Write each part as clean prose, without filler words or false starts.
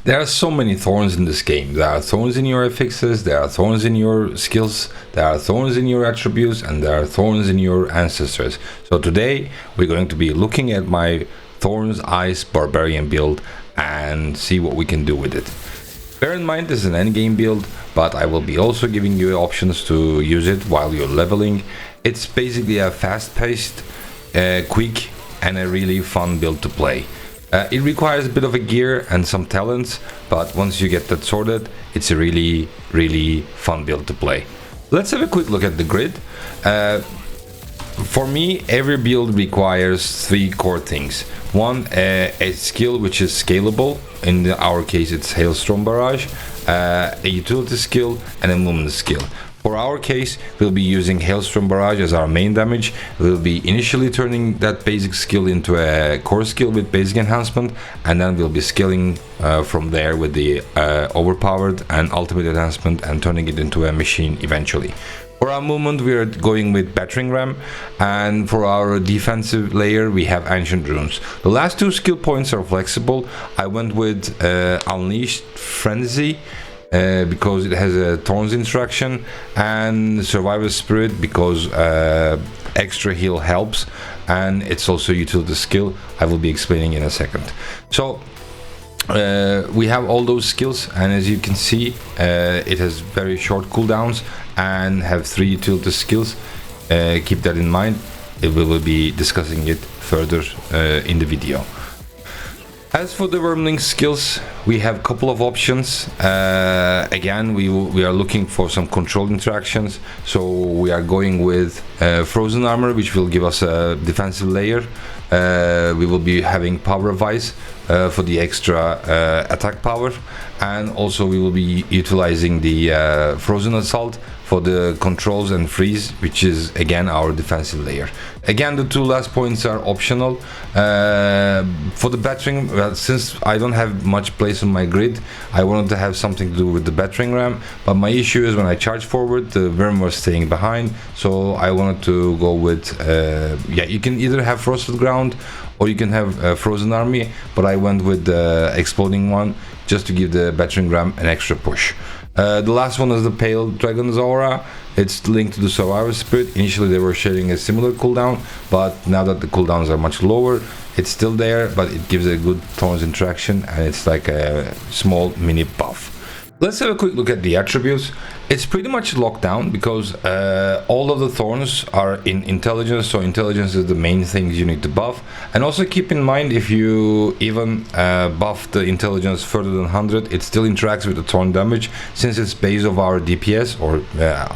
There are so many thorns in this game. There are thorns in your affixes, there are thorns in your skills, there are thorns in your attributes, and there are thorns in your ancestors. So today we're going to be looking at my Thorns Ice Barbarian build and see what we can do with it. Bear in mind this is an endgame build, but I will be also giving you options to use it while you're leveling. It's basically a fast-paced, quick, and a really fun build to play. It requires a bit of a gear and some talents, but once you get that sorted, it's a really fun build to play. Let's have a quick look at the grid. For me, every build requires three core things. One, a skill which is scalable. In our case, it's Hailstorm Barrage, a utility skill, and a movement skill. For our case, we'll be using Hailstorm Barrage as our main damage. We'll be initially turning that basic skill into a core skill with basic enhancement, and then we'll be scaling from there with the overpowered and ultimate enhancement and turning it into a machine eventually. For our movement, we are going with Battering Ram, and for our defensive layer, we have Ancient Runes. The last two skill points are flexible. I went with Unleashed Frenzy, because it has a Thorns interaction, and Survivor Spirit because extra heal helps, and it's also utility skill. I will be explaining in a second. So we have all those skills, and as you can see, it has very short cooldowns and have 3 utility skills. Keep that in mind. We will be discussing it further in the video. As for the Wyrmling Skills, we have a couple of options. Again, we are looking for some control interactions, so we are going with Frozen Armor, which will give us a defensive layer. We will be having Power of Ice for the extra attack power, and also we will be utilizing the Frozen Assault for the controls and freeze, which is again our defensive layer. Again, the 2 last points are optional. For the battering, well, since I don't have much place on my grid, I wanted to have something to do with the battering ram, but my issue is when I charge forward, the worm was staying behind, so I wanted to go with yeah, you can either have Frosted Ground or you can have Frozen Army, but I went with the exploding one just to give the battering ram an extra push. The last one is the Pale Dragon's Aura. It's linked to the Survivor Spirit. Initially they were sharing a similar cooldown, but now that the cooldowns are much lower, it's still there, but it gives a good Thorns interaction, and it's like a small mini buff. Let's have a quick look at the attributes. It's pretty much locked down because all of the thorns are in intelligence, so intelligence is the main things you need to buff. And also keep in mind, if you even buff the intelligence further than 100, it still interacts with the thorn damage. Since it's base of our DPS or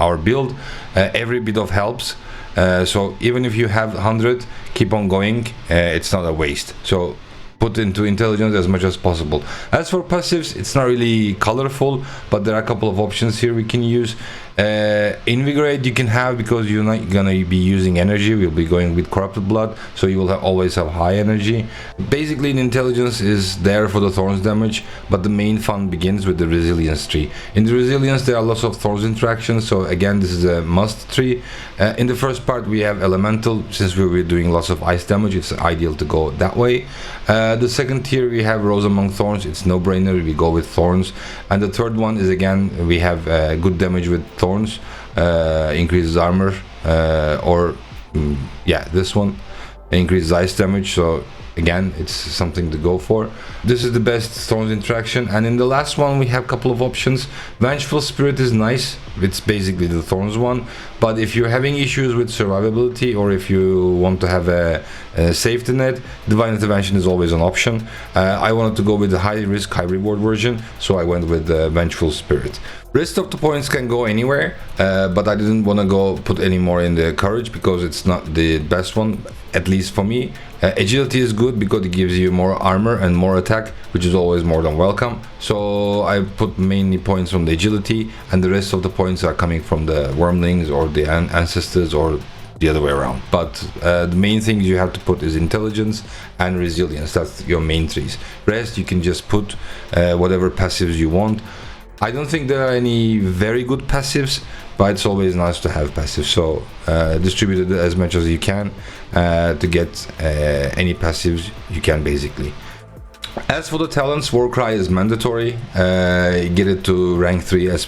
our build, every bit of helps. So even if you have 100, keep on going, it's not a waste. So put into intelligence as much as possible. As for passives, it's not really colorful, but there are a couple of options here we can use. Invigorate you can have because you're not gonna be using energy. We'll be going with Corrupted Blood, so you will always have high energy. Basically, the intelligence is there for the thorns damage, but the main fun begins with the resilience tree. In the resilience, there are lots of thorns interactions, so again, this is a must tree. In the first part, we have elemental. Since we were doing lots of ice damage, it's ideal to go that way. The second tier, we have Rose Among Thorns. It's no-brainer, we go with thorns. And the third one is, again, we have good damage with thorns, increases armor, yeah, this one increases ice damage, so again, it's something to go for. This is the best thorns interaction. And in the last one, we have a couple of options. Vengeful Spirit is nice. It's basically the thorns one, but if you're having issues with survivability, or if you want to have a safety net, Divine Intervention is always an option. I wanted to go with the high risk, high reward version, so I went with the Vengeful Spirit. Rest of the points can go anywhere, but I didn't want to go put any more in the courage because it's not the best one, at least for me. Agility is good because it gives you more armor and more attack, which is always more than welcome. So I put mainly points on the agility, and the rest of the points are coming from the Wyrmlings or the ancestors or the other way around. But the main things you have to put is intelligence and resilience. That's your main trees. Rest you can just put whatever passives you want. I don't think there are any very good passives, but it's always nice to have passives, so distribute it as much as you can to get any passives you can, basically. As for the talents, Warcry is mandatory. Get it to rank 3 as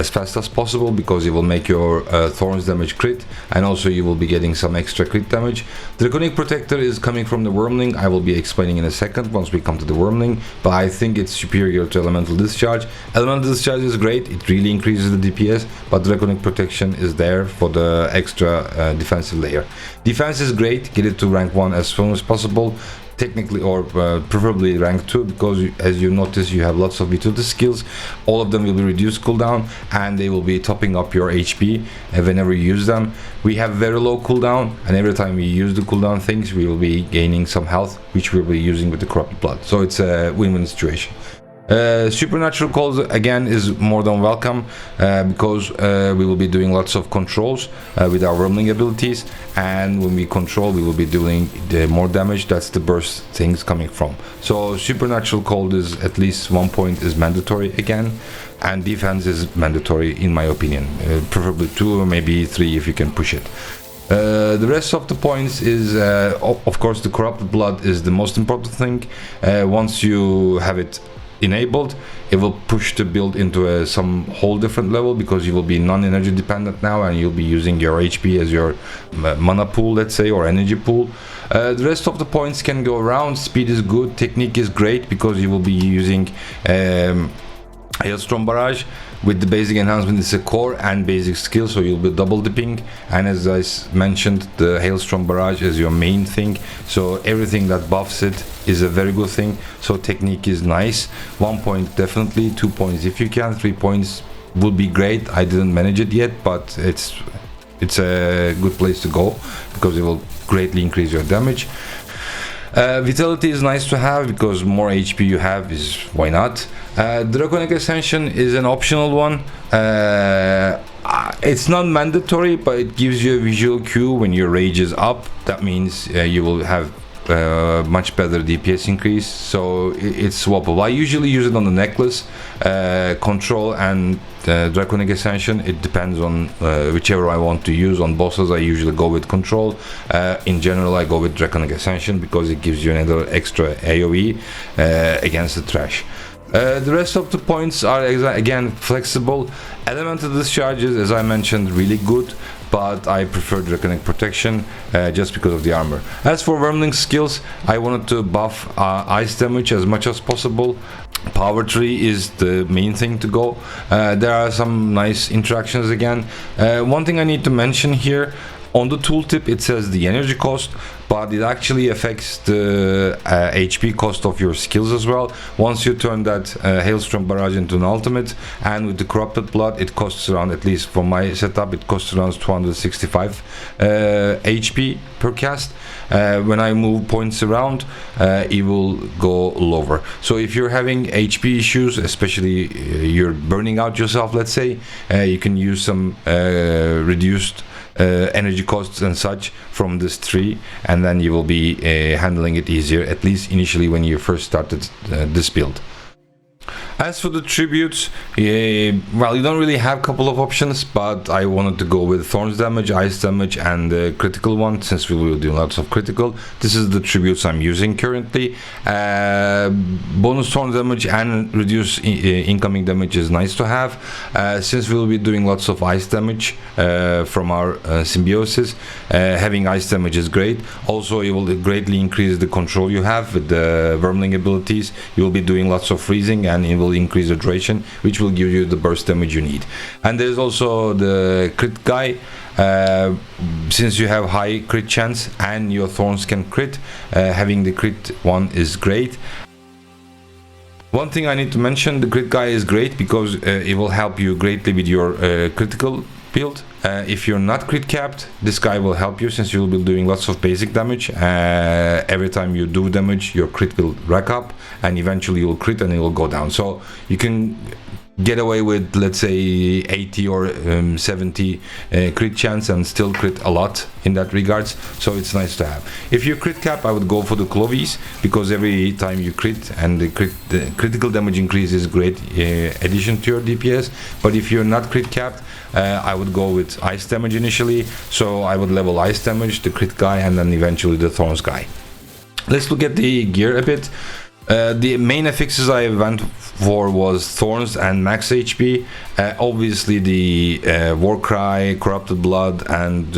fast as possible, because it will make your Thorns damage crit, and also you will be getting some extra crit damage. Draconic Protector is coming from the Wyrmling. I will be explaining in a second once we come to the Wyrmling, but I think it's superior to Elemental Discharge. Elemental Discharge is great, it really increases the DPS, but Draconic Protection is there for the extra defensive layer. Defense is great, get it to rank 1 as soon as possible. Technically, or preferably rank 2, because as you notice, you have lots of utility skills. All of them will be reduced cooldown, and they will be topping up your HP whenever you use them. We have very low cooldown, and every time we use the cooldown things, we will be gaining some health, which we'll be using with the Corrupted Blood. So it's a win-win situation. Supernatural calls again is more than welcome, because we will be doing lots of controls with our Wyrmling abilities, and when we control, we will be doing more damage. That's the burst things coming from. So supernatural cold is at least 1 point is mandatory again, and defense is mandatory in my opinion, preferably 2 or maybe 3 if you can push it. The rest of the points is of course the Corrupted Blood is the most important thing. Once you have it enabled, it will push the build into some whole different level, because you will be non-energy dependent now, and you'll be using your HP as your mana pool, let's say, or energy pool. The rest of the points can go around. Speed is good, technique is great, because you will be using Hailstorm Barrage. With the basic enhancement, it's a core and basic skill, so you'll be double dipping. And as I mentioned, the Hailstorm Barrage is your main thing, so everything that buffs it is a very good thing. So technique is nice. 1 point definitely, 2 points if you can, 3 points would be great. I didn't manage it yet, but it's a good place to go, because it will greatly increase your damage. Vitality is nice to have, because more HP you have is why not. Draconic Ascension is an optional one. It's not mandatory, but it gives you a visual cue when your rage is up. That means you will have much better DPS increase, so it's swappable. I usually use it on the necklace, control and Draconic Ascension. It depends on whichever I want to use. On bosses I usually go with control. In general I go with Draconic Ascension, because it gives you another extra AoE against the trash. The rest of the points are again flexible. Elemental Discharges, as I mentioned, really good, but I prefer Draconic Protection just because of the armor. As for Wyrmling Skills, I wanted to buff ice damage as much as possible. Power tree is the main thing to go. There are some nice interactions again. One thing I need to mention here, on the tooltip it says the energy cost, but it actually affects the HP cost of your skills as well. Once you turn that Hailstorm Barrage into an ultimate, and with the Corrupted Blood, it costs around, at least for my setup, it costs around 265 HP per cast. When I move points around, it will go lower. So if you're having HP issues, especially you're burning out yourself, let's say, you can use some reduced energy costs and such from this tree, and then you will be handling it easier, at least initially when you first started this build. As for the tributes, well, you don't really have a couple of options, but I wanted to go with Thorns damage, Ice damage, and the critical one, since we will do lots of critical. This is the tributes I'm using currently. Bonus Thorns damage and reduce incoming damage is nice to have, since we will be doing lots of ice damage from our symbiosis. Having ice damage is great. Also, it will greatly increase the control you have with the Wyrmling abilities. You will be doing lots of freezing, and it will increase the duration, which will give you the burst damage you need. And there's also the crit guy. Since you have high crit chance and your Thorns can crit, having the crit one is great. One thing I need to mention, the crit guy is great because it will help you greatly with your critical build. If you're not crit capped, this guy will help you, since you'll be doing lots of basic damage. Every time you do damage, your crit will rack up, and eventually you'll crit and it will go down. So you can get away with, let's say, 80 or 70 crit chance and still crit a lot in that regards, so it's nice to have. If you crit cap, I would go for the Clovis, because every time you crit, and the critical damage increase is great addition to your DPS. But if you're not crit capped, I would go with ice damage initially, so I would level ice damage, the crit guy, and then eventually the Thorns guy. Let's look at the gear a bit. The main affixes I went for was Thorns and Max HP. Obviously the Warcry, Corrupted Blood, and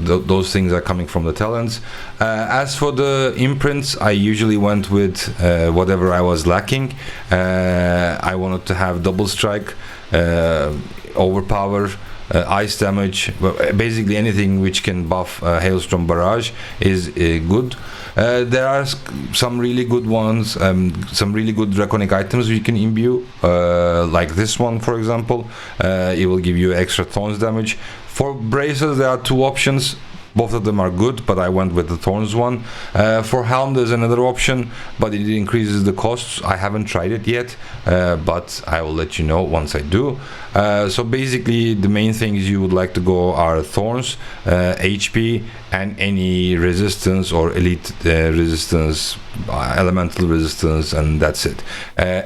those things are coming from the talents. As for the imprints, I usually went with whatever I was lacking. I wanted to have Double Strike, Overpower, ice damage, basically anything which can buff Hailstorm Barrage is good. There are some really good ones, some really good draconic items you can imbue, like this one for example. It will give you extra thorns damage. For bracers there are two options. Both of them are good, but I went with the Thorns one. For Helm there's another option, but it increases the costs. I haven't tried it yet, but I will let you know once I do. So basically the main things you would like to go are Thorns, HP, and any resistance or elite resistance, elemental resistance, and that's it.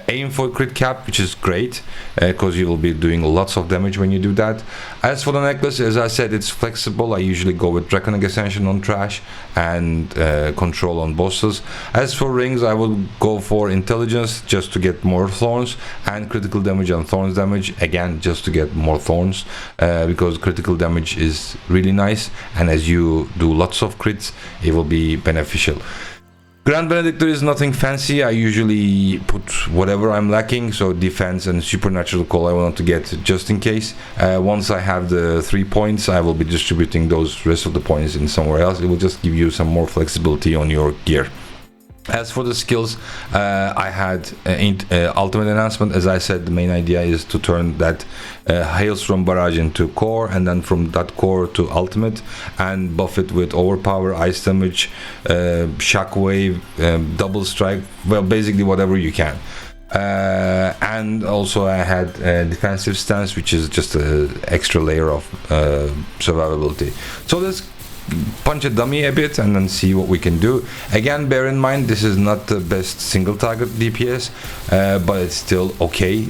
Aim for crit cap, which is great because you will be doing lots of damage when you do that. As for the necklace, as I said, it's flexible. I usually go with Draconic Ascension on trash and control on bosses. As for rings, I will go for intelligence just to get more thorns, and critical damage and thorns damage again just to get more thorns, because critical damage is really nice, and as you do lots of crits it will be beneficial. Grand Benedictor is nothing fancy. I usually put whatever I'm lacking, so defense and supernatural call I want to get just in case. Once I have the 3 points, I will be distributing those rest of the points in somewhere else. It will just give you some more flexibility on your gear. As for the skills, I had ultimate enhancement. As I said, the main idea is to turn that Hailstorm Barrage into core, and then from that core to ultimate, and buff it with overpower, ice damage, shockwave, double strike, well basically whatever you can. And also I had defensive stance, which is just an extra layer of survivability. So let's punch a dummy a bit and then see what we can do. Again, bear in mind this is not the best single target DPS, but it's still okay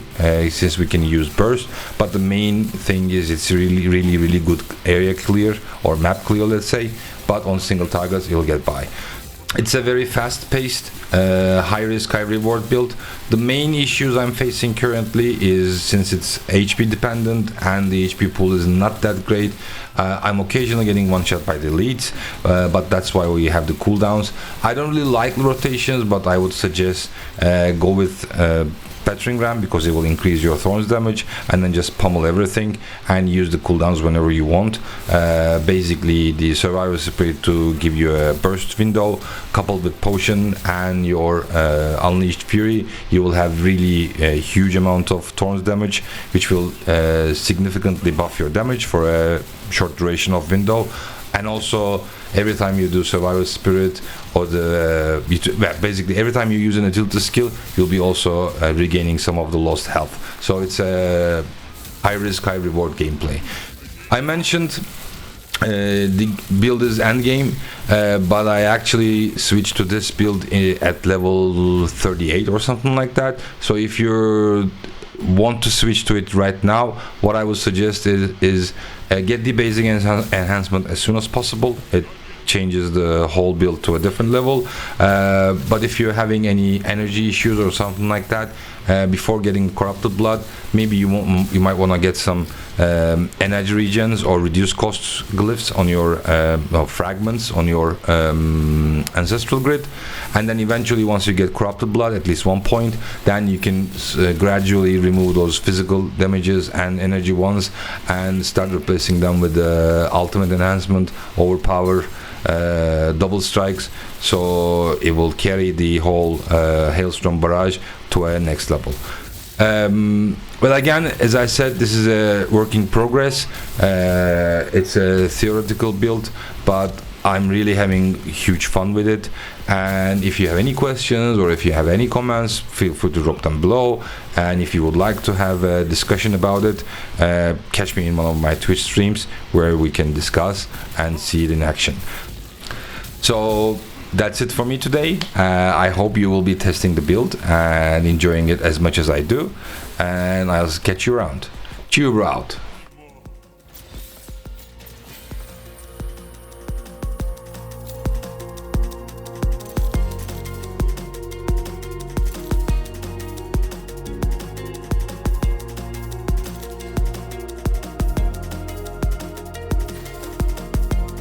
since we can use burst. But the main thing is it's really good area clear or map clear, let's say, but on single targets you'll get by. It's a very fast-paced, high risk, high reward build. The main issues I'm facing currently is, since it's HP dependent and the HP pool is not that great, I'm occasionally getting one shot by the elites, but that's why we have the cooldowns. I don't really like rotations, but I would suggest go with Battering Ram, because it will increase your thorns damage, and then just pummel everything and use the cooldowns whenever you want. Basically the Survivor Spirit to give you a burst window coupled with potion and your Unleashed Fury. You will have really a huge amount of thorns damage, which will significantly buff your damage for a short duration of window. And also every time you do Survival Spirit or basically every time you use an utility skill, you'll be also regaining some of the lost health. So it's a high risk, high reward gameplay. I mentioned the build is Endgame, but I actually switched to this build at level 38 or something like that. So if you want to switch to it right now, what I would suggest is get the basic enhancement as soon as possible. It changes the whole build to a different level, but if you're having any energy issues or something like that, before getting Corrupted Blood, maybe you might want to get some energy regions or reduced costs glyphs on your fragments on your Ancestral Grid, and then eventually once you get Corrupted Blood, at least 1 point, then you can gradually remove those physical damages and energy ones and start replacing them with the ultimate enhancement, overpower, double strikes, so it will carry the whole Hailstorm Barrage to a next level. But again, as I said, this is a work in progress. It's a theoretical build, but I'm really having huge fun with it. And if you have any questions or if you have any comments, feel free to drop them below. And if you would like to have a discussion about it, catch me in one of my Twitch streams where we can discuss and see it in action. So that's it for me today. I hope you will be testing the build and enjoying it as much as I do, and I'll catch you around. Chewiebro out.